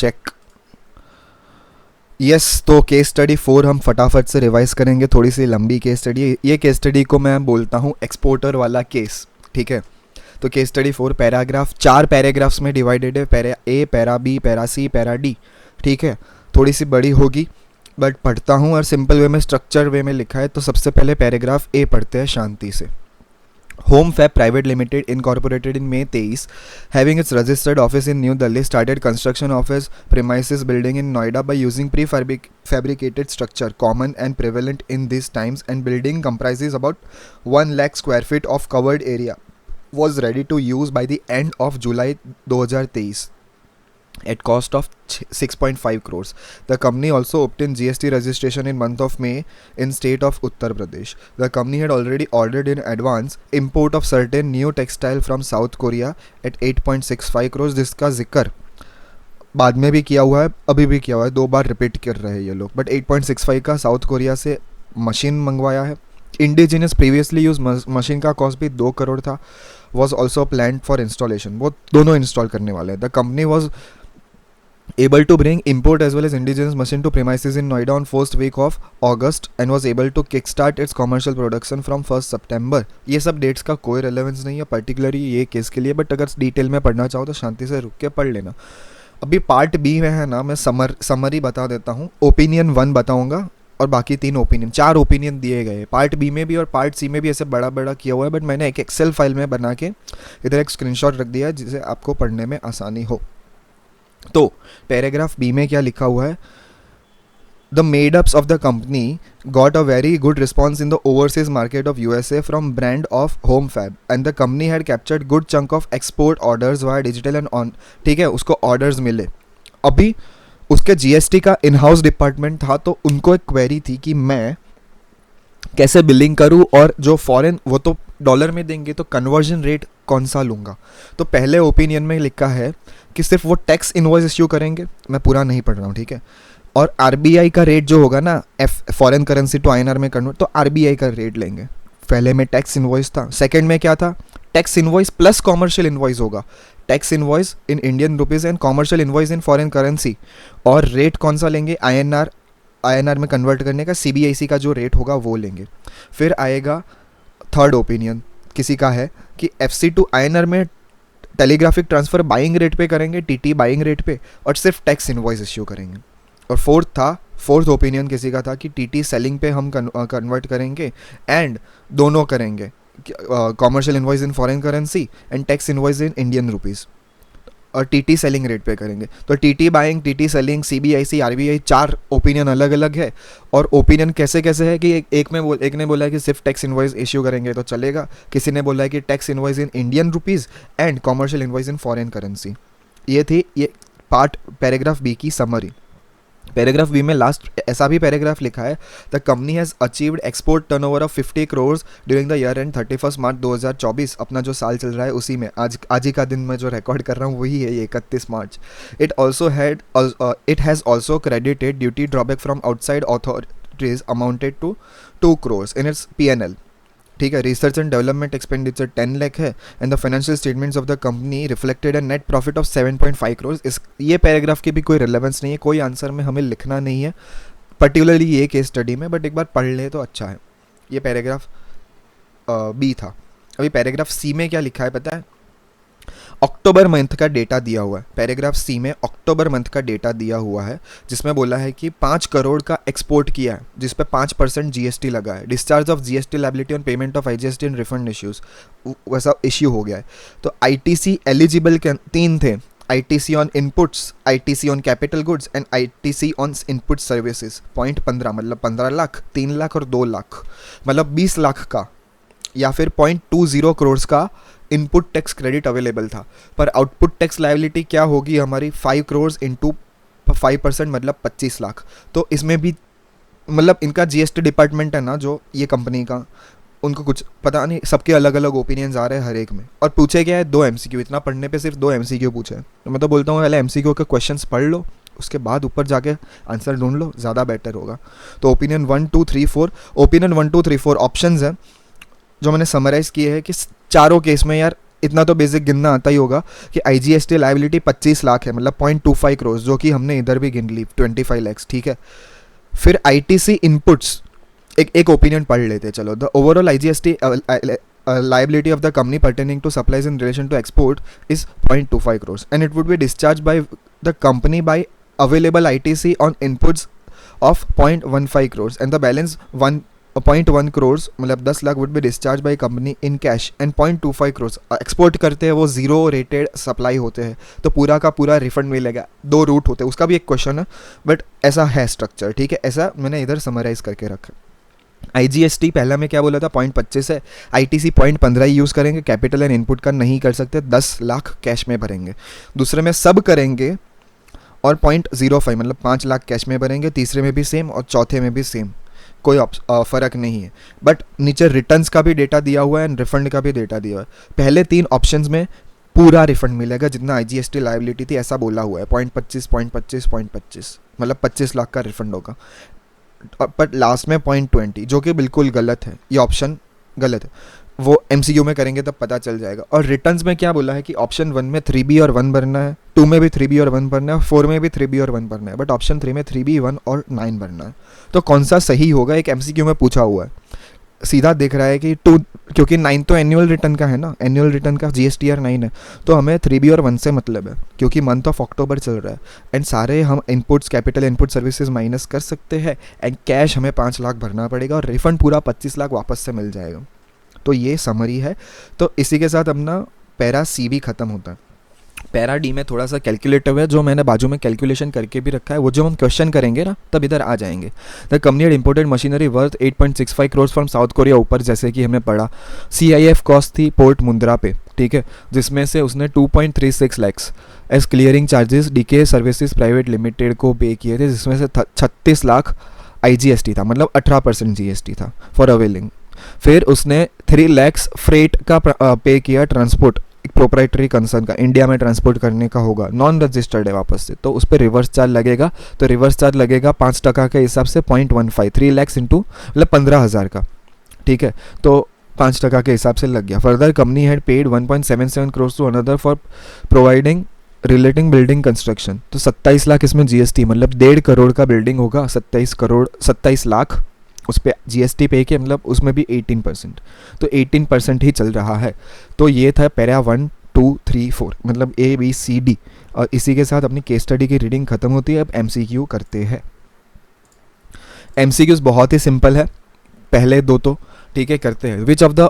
Check. Yes, तो case study 4 हम फटाफट से रिवाइज करेंगे, थोड़ी सी लंबी केस स्टडी। ये केस स्टडी को मैं बोलता हूँ एक्सपोर्टर वाला केस, ठीक है। तो केस स्टडी 4 पैराग्राफ 4 पैराग्राफ्स में डिवाइडेड है, पैरा ए, पैरा बी, पैरा सी, पैरा डी, ठीक है। थोड़ी सी बड़ी होगी बट पढ़ता हूँ और सिंपल वे में, स्ट्रक्चर वे में लिखा है। तो सबसे पहले पैराग्राफ ए पढ़ते हैं शांति से। Home Fab private limited incorporated in May 23, having its registered office in New Delhi, started construction of its premises building in Noida by using prefabricated structure common and prevalent in these times, and building comprises about 1 lakh square feet of covered area, was ready to use by the end of July 2023 at cost of 6.5 crores. The company also obtained GST registration in month of May in state of Uttar Pradesh. The company had already ordered in advance import of certain new textile from South Korea at 8.65 crores, जिसका जिक्र बाद में भी किया हुआ है, अभी भी किया हुआ है, 2 बार रिपीट कर रहे हैं ये लोग। बट 8.65 का साउथ कोरिया से मशीन मंगवाया है। इंडिजिनस प्रीवियसली यूज मशीन का कॉस्ट भी 2 करोड़ था। Was also planned for installation, वो दोनों इंस्टॉल करने वाले हैं। The company was able to bring import as well as indigenous machine to premises in Noida on first week of August and was able to kickstart its commercial production from 1st September. ये सब dates का कोई relevance नहीं है particularly ये case के लिए, but अगर डिटेल में पढ़ना चाहो तो शांति से रुक के पढ़ लेना। अभी पार्ट बी में है ना, मैं समरी बता देता हूँ। ओपिनियन 1 बताऊँगा और बाकी 3 ओपिनियन, 4 ओपिनियन दिए गए पार्ट बी में भी और पार्ट सी में भी, ऐसे बड़ा बड़ा किया हुआ है। बट मैंने एक एक्सेल फाइल में बना के इधर एक स्क्रीनशॉट रख दिया है जिससे आपको पढ़ने में आसानी हो। तो पैराग्राफ बी में क्या लिखा हुआ है? The madeups of the company got a very good response in the overseas market of USA from brand of Home Fab and the company had captured good chunk of export orders via digital and on, ठीक है। उसको orders मिले। अभी उसके GST का in house department था, तो उनको एक क्वेरी थी कि मैं कैसे बिलिंग करूं, और जो फॉरेन वो तो डॉलर में देंगे, तो कन्वर्जन रेट कौन सा लूँगा। तो पहले ओपिनियन में लिखा है कि सिर्फ वो टैक्स इनवॉइस इश्यू करेंगे, मैं पूरा नहीं पढ़ रहा हूँ, ठीक है। और RBI का रेट जो होगा ना, फॉरेन करेंसी टू INR में कन्वर्ट, तो RBI का रेट लेंगे। पहले में टैक्स इनवॉइस था, सेकंड में क्या था? Tax invoice plus commercial invoice होगा। Tax invoice in Indian rupees and commercial invoice in foreign currency. और रेट कौन सा लेंगे? INR में कन्वर्ट करने का CBIC का जो रेट होगा वो लेंगे। फिर आएगा थर्ड ओपिनियन, किसी का है कि FC टू INR में टेलीग्राफिक ट्रांसफ़र बाइंग रेट पे करेंगे, TT बाइंग रेट पे, और सिर्फ टैक्स इनवॉइस इश्यू करेंगे। और फोर्थ ओपिनियन किसी का था कि TT सेलिंग पे हम कन्वर्ट करेंगे एंड दोनों करेंगे, commercial invoice in foreign currency and tax invoice in Indian rupees, और TT सेलिंग रेट पे करेंगे। तो TT buying, TT selling, CBIC, RBI, 4 opinion अलग अलग है। और ओपिनियन कैसे कैसे है कि एक ने बोला है कि सिर्फ टैक्स इनवॉइस इश्यू करेंगे तो चलेगा, किसी ने बोला है कि tax invoice in Indian rupees and commercial invoice in foreign currency. ये थी ये पार्ट पैराग्राफ बी की समरी। पैराग्राफ बी में लास्ट ऐसा भी पैराग्राफ लिखा है, the company has achieved export turnover of 50 crore during the year and 31 मार्च 2024। अपना जो साल चल रहा है उसी में आज ही का दिन मैं जो रिकॉर्ड कर रहा हूँ वही है, ये 31 मार्च। It has also credited duty drawback from outside authorities amounted to 2 crore in its P&L, ठीक है। Research and development expenditure 10 lakh है and the financial statements of the company reflected a net profit of 7.5 crore. ये पैराग्राफ की भी कोई relevance नहीं है, कोई आंसर में हमें लिखना नहीं है पर्टिकुलरली ये केस स्टडी में, बट एक बार पढ़ ले तो अच्छा है। ये पैराग्राफ बी था। अभी पैराग्राफ सी में क्या लिखा है पता है? अक्टूबर मंथ का डेटा दिया हुआ है। पैराग्राफ सी में अक्टूबर मंथ का डेटा दिया हुआ है जिसमें बोला है कि 5 करोड़ का एक्सपोर्ट किया है जिस पे 5% GST लगा है। Discharge of GST liability on payment of IGST and refund issues, वैसा इश्यू हो गया है। तो ITC एलिजिबल 3 थे, ITC on inputs, ITC on capital goods and ITC on input services. Point 15 मतलब 15 लाख, 3 लाख और 2 लाख मतलब 20 लाख का, या फिर 0.20 करोड़ का इनपुट टैक्स क्रेडिट अवेलेबल था। पर आउटपुट टैक्स लायबिलिटी क्या होगी हमारी? 5 करोड़ इंटू 5% मतलब 25 लाख। तो इसमें भी मतलब इनका GST डिपार्टमेंट है ना जो ये कंपनी का, उनको कुछ पता नहीं, सबके अलग अलग ओपिनियंस आ रहे हैं हर एक में। और पूछे क्या है? 2 MCQ। इतना पढ़ने पे सिर्फ 2 MCQ पूछे हैं। तो मैं तो बोलता हूँ पहले MCQ के क्वेश्चंस पढ़ लो, उसके बाद ऊपर जाके आंसर ढूंढ लो, ज़्यादा बेटर होगा। तो ओपिनियन 1 2 3 4 ऑप्शंस हैं जो मैंने समराइज़ किए हैं कि चारों केस में यार इतना तो बेसिक गिनना आता ही होगा कि IGST लाइबिलिटी 25 लाख है, मतलब 0.25 करोड़, जो कि हमने इधर भी गिन ली 25 लैक्स, ठीक है। फिर ITC इनपुट्स, एक ओपिनियन पढ़ लेते चलो। The overall IGST liability of the company pertaining to supplies in relation to export is 0.25 crores and it would be discharged by the company by available ITC on inputs of 0.15 crores and the balance 0.1 crores मतलब 10 lakh would be discharged by company in cash and 0.25 crores export करते हैं वो zero rated supply होते हैं तो पूरा का पूरा रिफंड मिलेगा। दो रूट होते हैं, उसका भी एक क्वेश्चन है बट ऐसा है स्ट्रक्चर, ठीक है। ऐसा मैंने इधर समराइज करके रखा। IGST पहला में क्या बोला था 0.25 है, ITC 0.15 ही यूज़ करेंगे, कैपिटल एंड इनपुट का नहीं कर सकते, 10 लाख कैश में भरेंगे। दूसरे में सब करेंगे और 0.05 मतलब 5 लाख कैश में भरेंगे, तीसरे में भी सेम और चौथे में भी सेम, कोई फ़र्क नहीं है। बट नीचे रिटर्न्स का भी डेटा दिया हुआ है एंड रिफंड का भी डेटा दिया हुआ है। पहले 3 ऑप्शंस में पूरा रिफंड मिलेगा जितना IGST लाइबिलिटी थी, ऐसा बोला हुआ है 0.25 0.25 0.25 मतलब 25 लाख का रिफंड होगा। बट लास्ट में 0.20 जो कि बिल्कुल गलत है, ये ऑप्शन गलत है, वो MCQ में करेंगे तब पता चल जाएगा। और रिटर्न्स में क्या बोला है कि ऑप्शन 1 में 3B और 1 भरना है, 2 में भी 3B और 1 भरना है, 4 में भी 3B और 1 भरना है, बट ऑप्शन 3 में 3B 1 और 9 भरना है। तो कौन सा सही होगा, एक MCQ में पूछा हुआ है। सीधा दिख रहा है कि 2, क्योंकि 9 तो एनुअल रिटर्न का है ना, एनुअल रिटर्न का GSTR 9 है, तो हमें 3B और 1 से मतलब है क्योंकि मंथ ऑफ अक्टूबर चल रहा है एंड सारे हम inputs capital input services minus कर सकते हैं एंड कैश हमें 5 लाख भरना पड़ेगा और रिफंड पूरा 25 लाख वापस से मिल जाएगा। तो ये समरी है। तो इसी के साथ अपना पैरा C भी ख़त्म होता है। पैरा D में थोड़ा सा कैलकुलेटिव है, जो मैंने बाजू में कैलकुलेशन करके भी रखा है, वो जो हम क्वेश्चन करेंगे ना तब इधर आ जाएंगे। The company had imported machinery worth 8.65 crore from South Korea, ऊपर जैसे कि हमने पढ़ा। CIF कॉस्ट थी पोर्ट मुंद्रा पे, ठीक है, जिसमें से उसने 2.36 lakhs as clearing charges DK services private limited को पे किए थे, जिसमें से 36 लाख IGST था, मतलब 18% GST था फॉर अवेलिंग। फिर उसने 3 लैक्स फ्रेट का पे किया, ट्रांसपोर्ट एक प्रोप्राइटरी कंसर्न का, इंडिया में ट्रांसपोर्ट करने का होगा, नॉन रजिस्टर्ड है वापस से, तो उस पर रिवर्स चार्ज लगेगा। तो रिवर्स चार्ज लगेगा 5% के हिसाब से 0.15, 3 लैक्स इंटू मतलब 15,000 का, ठीक है, तो 5% के हिसाब से लग गया। Further company had paid 1.77 crore to another for providing relating building construction, तो 27 लाख इसमें GST, मतलब 1.5 करोड़ का बिल्डिंग होगा, 27 लाख उस पर GST पे के, मतलब उसमें भी 18%, तो 18% ही चल रहा है। तो ये था पैरा 1 2 3 4 मतलब ABCD। और इसी के साथ अपनी केस स्टडी की रीडिंग खत्म होती है। अब MCQ करते हैं। MCQs बहुत ही सिंपल है, पहले 2 तो ठीक है करते हैं। Which of the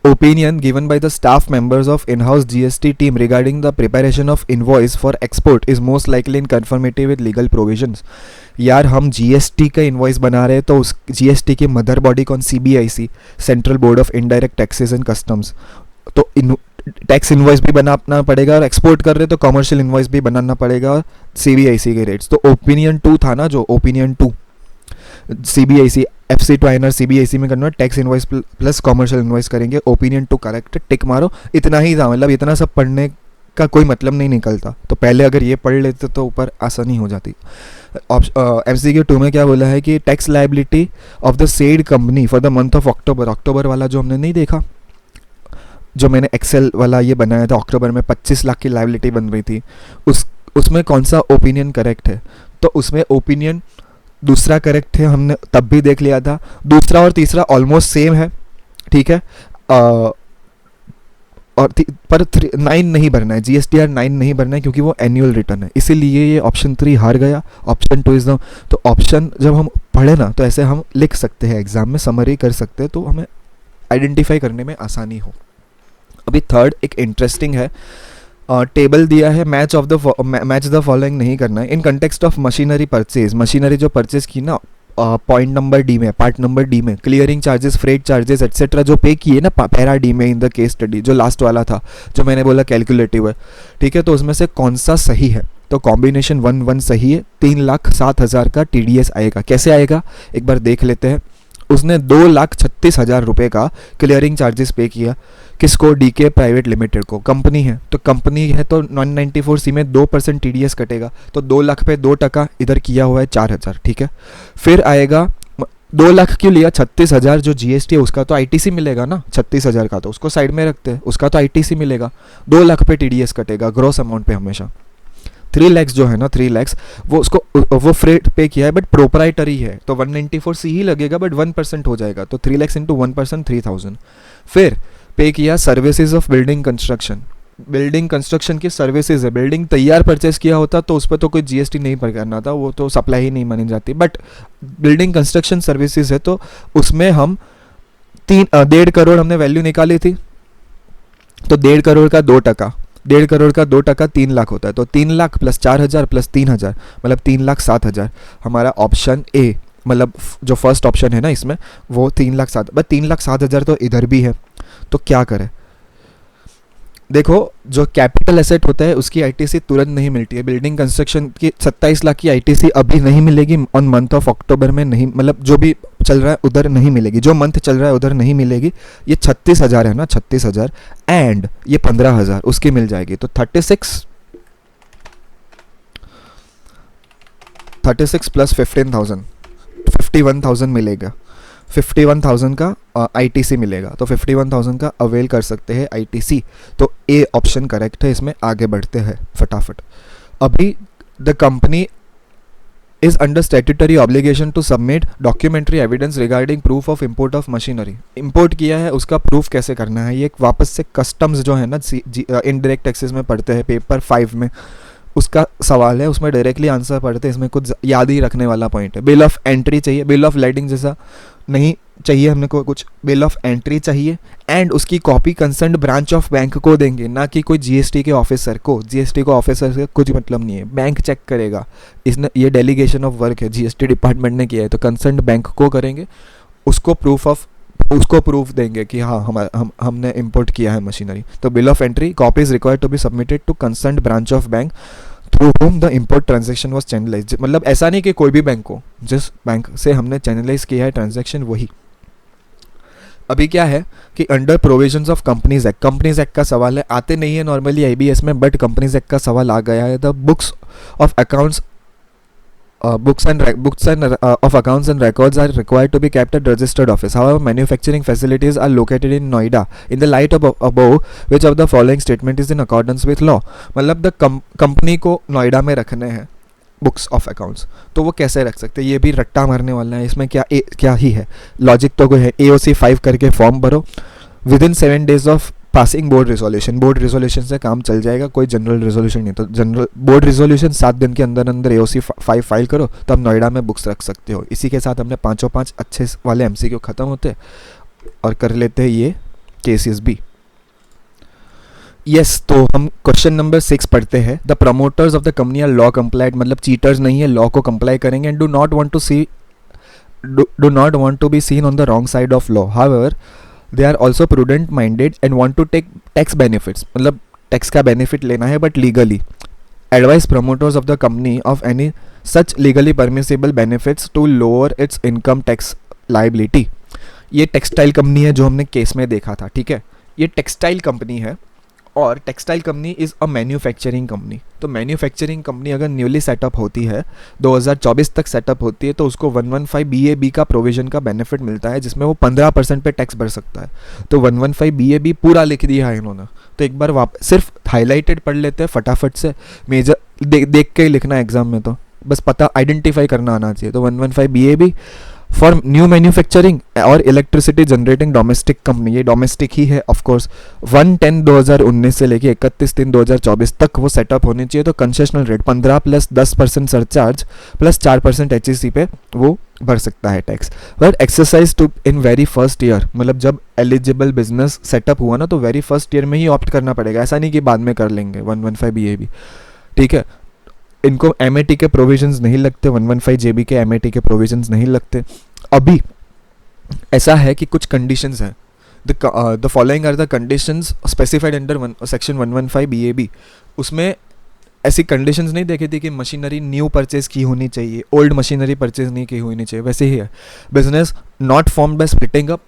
opinion given by the staff members of in-house GST team regarding the preparation of invoice for export is most likely in conformity with legal provisions। यार हम GST का इन्वॉइस बना रहे हैं तो उस GST की mother body कौन, CBIC, central board of indirect taxes and customs. तो टैक्स इन्वॉइस भी बनाना पड़ेगा और एक्सपोर्ट कर रहे तो कमर्शियल इन्वॉइस भी बनाना पड़ेगा और CBIC के रेट्स। तो ओपिनियन 2 था ना, जो opinion 2 CBIC FC to INR CBIC में करना, tax invoice plus commercial invoice करेंगे। ओपिनियन 2 करेक्ट, टिक मारो। इतना ही था, मतलब इतना सब पढ़ने का कोई मतलब नहीं निकलता, तो पहले अगर ये पढ़ लेते तो ऊपर आसानी हो जाती। MCQ 2 में क्या बोला है कि tax liability of the said company for the month of October, अक्टूबर वाला जो हमने नहीं देखा, जो मैंने एक्सेल वाला ये बनाया था, अक्टूबर में 25 लाख की लाइबिलिटी बन रही थी, उसमें कौन सा ओपिनियन करेक्ट है। तो उसमें ओपिनियन दूसरा करेक्ट है, हमने तब भी देख लिया था। दूसरा और तीसरा ऑलमोस्ट सेम है, ठीक है, और पर 9 नहीं भरना है, GSTR 9 नहीं भरना है क्योंकि वो एनुअल रिटर्न है, इसीलिए ये ऑप्शन 3 हार गया। ऑप्शन 2 इज द, तो ऑप्शन जब हम पढ़े ना तो ऐसे हम लिख सकते हैं, एग्जाम में समरी कर सकते हैं, तो हमें आइडेंटिफाई करने में आसानी हो। अभी थर्ड एक इंटरेस्टिंग है, टेबल दिया है, मैच द फॉलोइंग नहीं करना है। In context of machinery purchase, machinery जो परचेज की ना पॉइंट नंबर D में, पार्ट नंबर D में, clearing charges, freight charges etcetera जो पे किए ना पैरा D में इन द केस स्टडी, जो लास्ट वाला था जो मैंने बोला कैलकुलेटिव है, ठीक है, तो उसमें से कौन सा सही है। तो कॉम्बिनेशन 1 1 सही है, 3,07,000 का TDS आएगा। कैसे आएगा एक बार देख लेते हैं। उसने 2,36,000 रुपये का क्लियरिंग चार्जेस पे किया, किसको, DK प्राइवेट लिमिटेड को, कंपनी है तो कंपनी है तो 994C में 2% TDS कटेगा, तो 2 लाख पे 2% इधर किया हुआ है 4,000, ठीक है। फिर आएगा 2 लाख क्यों लिया? 36,000 जो जीएसटी है उसका तो आईटीसी मिलेगा ना, 36,000 का तो उसको साइड में रखते हैं, उसका तो आईटीसी मिलेगा। 2 लाख पे टीडीएस कटेगा ग्रॉस अमाउंट पे हमेशा। 3 lakhs जो है ना, 3 lakhs वो उसको वो फ्रेट पे किया है बट प्रोपराइटरी है तो 194C ही लगेगा बट 1% हो जाएगा, तो 3 lakhs इंटू 1% 3,000। फिर पे किया services of building construction, building construction की सर्विसेज है, बिल्डिंग तैयार परचेस किया होता तो उस पर तो कोई जीएसटी नहीं पर करना था, वो तो सप्लाई ही नहीं मानी जाती, बट बिल्डिंग कंस्ट्रक्शन सर्विसेज है तो उसमें हम 1.5 करोड़ हमने वैल्यू निकाली थी, तो 1.5 करोड़ का 2%, 1.5 करोड़ का 2% 3 लाख होता है, तो 3 लाख प्लस 4,000 प्लस 3,000 मतलब 3,07,000। हमारा ऑप्शन ए मतलब जो फर्स्ट ऑप्शन है ना इसमें वो 3,07,000, बट 3,07,000 तो इधर भी है, तो क्या करें? देखो जो कैपिटल एसेट होता है उसकी आईटीसी तुरंत नहीं मिलती है, बिल्डिंग कंस्ट्रक्शन की 27 लाख की आईटीसी अभी नहीं मिलेगी ऑन मंथ ऑफ अक्टूबर में, नहीं मतलब जो भी चल रहा है उधर नहीं मिलेगी, जो मंथ चल रहा है उधर नहीं मिलेगी। ये 36,000 है ना, 36,000 एंड ये 15,000 उसकी मिल जाएगी, तो 36 प्लस 15,000 51,000 मिलेगा, 51,000 का आईटीसी मिलेगा, तो 51,000 का अवेल कर सकते हैं आईटीसी, तो ए ऑप्शन करेक्ट है। इसमें आगे बढ़ते हैं फटाफट। अभी the company is under statutory obligation to submit documentary evidence regarding proof of import of machinery. Import किया है उसका प्रूफ कैसे करना है, ये वापस से कस्टम्स जो है ना इनडायरेक्ट टैक्सेस में पढ़ते हैं पेपर 5 में, उसका सवाल है, उसमें डायरेक्टली आंसर पढ़ते हैं, इसमें कुछ याद ही रखने वाला पॉइंट है। बिल ऑफ एंट्री चाहिए, बिल ऑफ लाइटिंग जैसा नहीं चाहिए हमने को, कुछ बिल ऑफ एंट्री चाहिए एंड उसकी copy concern branch of bank को देंगे, ना कि कोई जीएसटी के ऑफिसर को। जीएसटी को ऑफिसर से कुछ मतलब नहीं है, बैंक चेक करेगा, इसने ये डेलीगेशन ऑफ वर्क है जीएसटी डिपार्टमेंट ने किया है, तो कंसर्न बैंक को करेंगे, उसको प्रूफ देंगे कि हाँ हमने इंपोर्ट किया है मशीनरी। तो bill of entry copy is required to be submitted to concern branch of bank through whom the import transaction was channelise, मतलब ऐसा नहीं कि कोई भी बैंक को, जिस बैंक से हमने चैनलाइज किया है ट्रांजेक्शन वही। अभी क्या है कि under provisions of companies act का सवाल है, आते नहीं है नॉर्मली आईबीएस में, बट कंपनीज एक्ट का सवाल आ गया है। The books of accounts books and of accounts and records are required to be kept at registered office. However, manufacturing facilities are located in Noida. In the light of above, which of the following statement is in accordance with law? मतलब the company को नोएडा में रखने हैं books of accounts, तो वो कैसे रख सकते हैं? ये भी रट्टा मारने वाला है, इसमें क्या ही है, लॉजिक तो कोई है। AOC 5 करके फॉर्म भरो, with in 7 days of passing board resolution से काम चल जाएगा, कोई जनरल रिजोल्यूशन नहीं, तो जनरल बोर्ड रिजोल्यूशन 7 दिन के अंदर AOC 5 फाइल करो तो आप नोएडा में बुक्स रख सकते हो। इसी के साथ हमने 5 अच्छे वाले MCQ ख़त्म होते और कर लेते हैं ये केसेस भी। यस तो हम क्वेश्चन नंबर 6 पढ़ते हैं। The promoters of the company are law complied, मतलब चीटर्स नहीं है, लॉ को कंप्लाई करेंगे and do not want to be seen on the wrong side of law. However they are also prudent minded and want to take tax benefits, मतलब tax का benefit लेना है but legally. Advice promoters of the company of any such legally permissible benefits to lower its income tax liability. ये textile company है जो हमने case में देखा था, ठीक है, ये टेक्सटाइल कंपनी है और textile company is a manufacturing company. तो मैन्युफैक्चरिंग कंपनी अगर न्यूली सेटअप होती है, 2024 तक सेटअप होती है, तो उसको 115 BAB का प्रोविजन का बेनिफिट मिलता है, जिसमें वो 15% पे टैक्स भर सकता है। तो 115 BAB पूरा लिख दिया है इन्होंने, तो एक बार सिर्फ हाईलाइटेड पढ़ लेते हैं फटाफट से, मेजर देख के ही लिखना है एग्जाम में, तो बस पता आइडेंटिफाई करना आना चाहिए। तो 115 BAB फॉर न्यू मैन्युफैक्चरिंग और इलेक्ट्रिसिटी जनरेटिंग डोमेस्टिक कंपनी, ये डोमेस्टिक ही है ऑफ कोर्स। 1/10/2019 से लेके 31/3/2024 तक वो सेटअप होनी चाहिए। तो concessional rate 15 plus 10% surcharge plus 4% HEC पे वो भर सकता है tax. But exercise to in very first year, मतलब जब एलिजिबल बिजनेस सेटअप हुआ ना तो वेरी फर्स्ट ईयर में ही ऑप्ट करना पड़ेगा, ऐसा नहीं कि बाद में कर लेंगे 115 BAB, ठीक है। इनको MAT के प्रोविजंस नहीं लगते, 115 JB के MAT के प्रोविजंस नहीं लगते। अभी ऐसा है कि कुछ कंडीशंस हैं, the following are the conditions specified under section 115 BAB। उसमें ऐसी कंडीशंस नहीं देखी थी कि मशीनरी न्यू परचेज की होनी चाहिए, ओल्ड मशीनरी परचेज नहीं की होनी चाहिए, वैसे ही है। Business not formed by splitting up,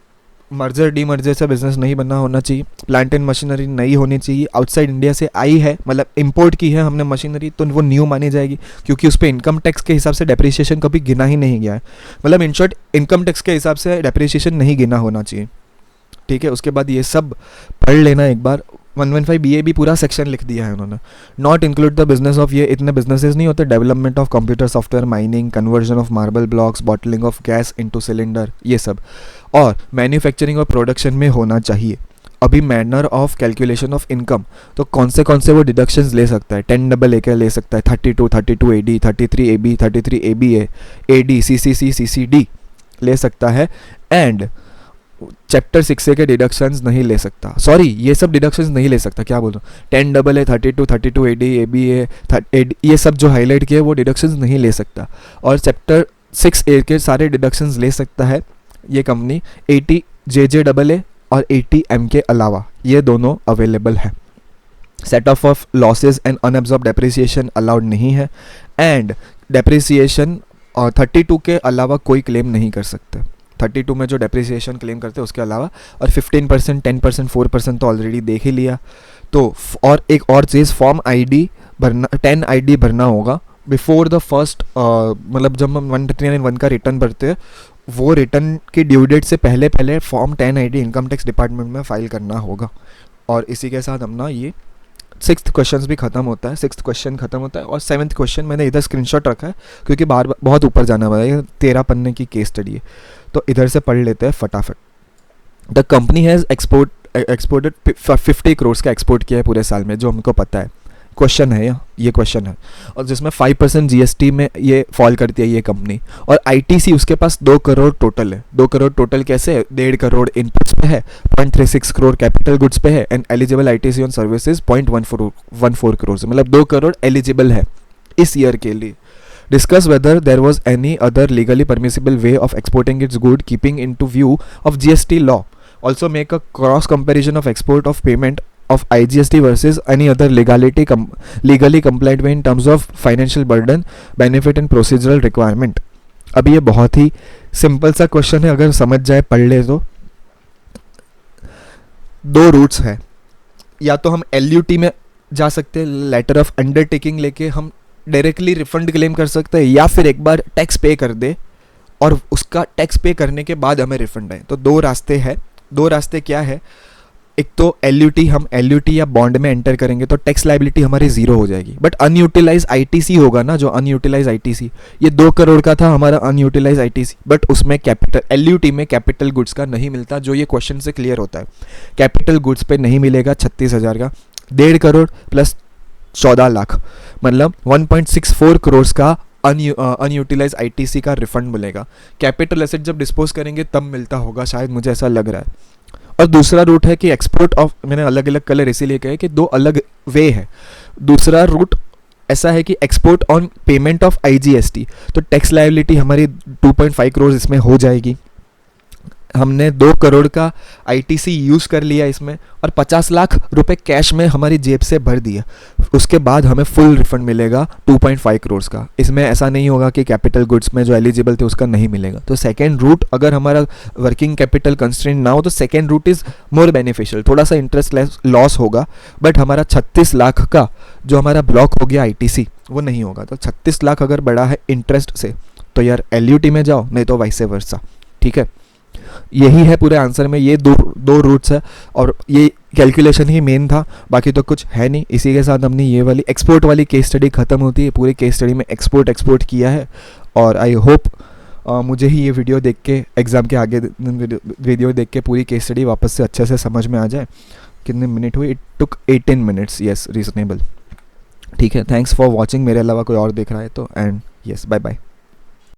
merger demerger से बिजनेस नहीं बनना होना चाहिए, प्लांट एंड मशीनरी नई होनी चाहिए, आउटसाइड इंडिया से आई है मतलब इंपोर्ट की है हमने मशीनरी तो वो न्यू मानी जाएगी, क्योंकि उस पर इनकम टैक्स के हिसाब से डेप्रिसिएशन कभी गिना ही नहीं गया है, मतलब इन शॉर्ट इनकम टैक्स के हिसाब से डेप्रिसिएशन नहीं गिना होना चाहिए, ठीक है। उसके बाद ये सब पढ़ लेना एक बार, 115 BA भी पूरा सेक्शन लिख दिया है उन्होंने। Not include the business of, ये इतने बिजनेसेस नहीं होते, development of computer software, mining, conversion of marble blocks, bottling of gas into cylinder, ये सब, और मैन्युफैक्चरिंग और प्रोडक्शन में होना चाहिए। अभी manner of calculation of income, तो कौन से वो डिडक्शंस ले सकता है, 10AA के ले सकता है, 32 AD, 33 AB, 33 ABA, AD, CCC, CCD ले सकता है, एंड चैप्टर 6A के डिडक्शंस नहीं ले सकता, सॉरी ये सब डिडक्शंस नहीं ले सकता, क्या बोल रहा हूँ, 10AA, 32 AD, ABA, ये सब जो हाईलाइट किए वो डिडक्शंस नहीं ले सकता, और चैप्टर 6A के सारे डिडक्शंस ले सकता है ये कंपनी, 80 JJAA और 80 M के अलावा, ये दोनों अवेलेबल है। Set of losses and unabsorbed depreciation allowed नहीं है, एंड डेप्रिसिएशन 32 के अलावा कोई क्लेम नहीं कर सकते, 32 में जो डेप्रिसिएशन क्लेम करते हैं उसके अलावा, और 15%, 10%, 4% तो ऑलरेडी देख ही लिया। तो और एक और चीज़, फॉर्म ID भरना, 10 ID भरना होगा बिफोर द फर्स्ट, मतलब जब हम 139(1) का रिटर्न भरते हैं वो रिटर्न की ड्यू डेट से पहले form 10 ID income tax department में फाइल करना होगा। और इसी के साथ हम ना ये 6th क्वेश्चन भी ख़त्म होता है, 6th क्वेश्चन ख़त्म होता है, और 7th क्वेश्चन मैंने इधर स्क्रीनशॉट रखा है क्योंकि बार बहुत ऊपर जाना पड़ा है, 13 पन्ने की केस स्टडी है, तो इधर से पढ़ लेते हैं फटाफट। The company has exported 50 crore का एक्सपोर्ट किया है पूरे साल में, जो हमको पता है, क्वेश्चन है ये क्वेश्चन है, और जिसमें 5% GST में ये फॉल करती है ये कंपनी, और ITC उसके पास 2 करोड़ टोटल है। 2 करोड़ टोटल कैसे है, 1.5 करोड़ इनपुट्स पे है, 0.36 करोड़ कैपिटल गुड्स पे है, and eligible ITC on services 0.14 crore से, मतलब 2 करोड़ एलिजिबल है इस ईयर के लिए। Discuss whether there was any other legally permissible way of exporting its good keeping into view of GST law. Also make a cross comparison of export of payment of IGST versus any other legally compliant way in terms of financial burden, benefit and procedural requirement. अब ये बहुत ही simple सा question है, अगर समझ जाए पढ़ ले तो। 2 रूट्स है, या तो हम LUT में जा सकते हैं, लेटर ऑफ अंडरटेकिंग लेके हम डायरेक्टली रिफंड क्लेम कर सकते हैं, या फिर एक बार टैक्स पे कर दे और उसका टैक्स पे करने के बाद हमें रिफंड आए। तो 2 रास्ते हैं। 2 रास्ते क्या है, एक तो LUT, हम LUT या बॉन्ड में एंटर करेंगे तो टैक्स लाइबिलिटी हमारी 0 हो जाएगी, बट अनयूटिलाइज ITC होगा ना, जो अनयूटिलाइज ITC, ये 2 करोड़ का था हमारा अनयूटिलाइज ITC, बट उसमें कैपिटल, LUT में कैपिटल गुड्स का नहीं मिलता, जो ये क्वेश्चन से क्लियर होता है। कैपिटल गुड्स पे नहीं मिलेगा 36,000 का, 1.5 करोड़ प्लस 14 लाख, मतलब 1.64 करोड़ का अनयूटिलाइज ITC का रिफंड मिलेगा। कैपिटल एसेट जब डिस्पोज करेंगे तब मिलता होगा शायद, मुझे ऐसा लग रहा है। और दूसरा रूट है कि एक्सपोर्ट ऑफ, मैंने अलग अलग कलर इसीलिए कहे कि 2 अलग वे है। दूसरा रूट ऐसा है कि export on payment of IGST, तो टैक्स लायबिलिटी हमारी 2.5 करोड़ इसमें हो जाएगी। हमने 2 करोड़ का ITC यूज़ कर लिया इसमें, और 50 लाख रुपए कैश में हमारी जेब से भर दिया, उसके बाद हमें फुल रिफंड मिलेगा 2.5 करोड़ का। इसमें ऐसा नहीं होगा कि कैपिटल गुड्स में जो एलिजिबल थे उसका नहीं मिलेगा। तो सेकेंड रूट, अगर हमारा वर्किंग कैपिटल कंस्ट्रेंट ना हो तो second route is more beneficial, थोड़ा सा इंटरेस्ट लॉस होगा, बट हमारा 36 लाख का जो हमारा ब्लॉक हो गया ITC वो नहीं होगा। तो 36 लाख अगर बढ़ा है इंटरेस्ट से तो यार LUT में जाओ, नहीं तो वाइस वर्सा, ठीक है। यही है पूरे आंसर में, ये दो रूट्स है, और ये कैलकुलेशन ही मेन था, बाकी तो कुछ है नहीं। इसी के साथ हमने ये वाली एक्सपोर्ट वाली केस स्टडी ख़त्म होती है। पूरी केस स्टडी में एक्सपोर्ट किया है, और आई होप मुझे ही ये वीडियो देख के, एग्ज़ाम के आगे वीडियो देख के पूरी केस स्टडी वापस से अच्छे से समझ में आ जाए। कितने मिनट हुए, it took 18 minutes, yes reasonable, ठीक है। Thanks for watching. मेरे अलावा कोई और देख रहा है तो, एंड येस, बाय बाय।